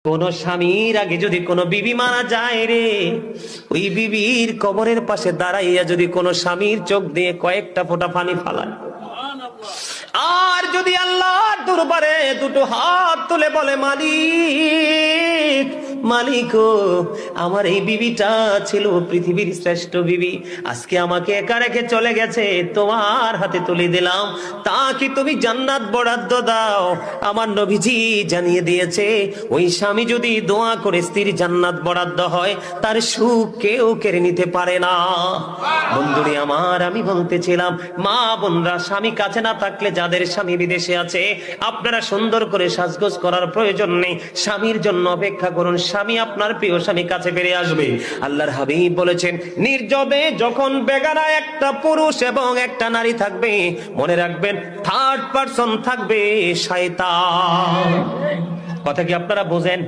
কোন স্বামীর আগে যদি কোনো বিবি মারা যায় রে, ওই বিবির কবরের পাশে দাঁড়াইয়া যদি কোনো স্বামীর চোখ দিয়ে কয়েকটা ফোঁটা পানি ফালায়, আর যদি আল্লাহর দরবারে দুটো হাত তুলে বলে, মালিক মালিক ও, আমার এই বিবিটা ছিল পৃথিবীর শ্রেষ্ঠ বিবি, আজকে আমাকে একা রেখে চলে গেছে, তোমার হাতে তুলে দিলাম, তা কি তুমি জান্নাত বরাদ্দ দাও? আমার নবীজি জানিয়ে দিয়েছে, ওই স্বামী যদি দোয়া করে স্ত্রীর জান্নাত বরাদ্দ হয়, তার সুখ কেউ কেড়ে নিতে পারে না। বন্ধুরে আমার, আমি বলতেছিলাম, মা বোনরা, স্বামী কাছে না থাকলে যাদের স্বামী বিদেশে আছে, আপনারা সুন্দর করে সাজগোজ করার প্রয়োজন নেই, স্বামীর জন্য অপেক্ষা করুন, স্বামী আপনার প্রিয় স্বামী কাছে ফিরে আসবে। আল্লাহর হাবিব বলেছেন, নির্জনে যখন বেগানা একটা পুরুষ এবং একটা নারী থাকবে, মনে রাখবেন থার্ড পারসন থাকবে শয়তান। কথা কি আপনারা বোঝেন?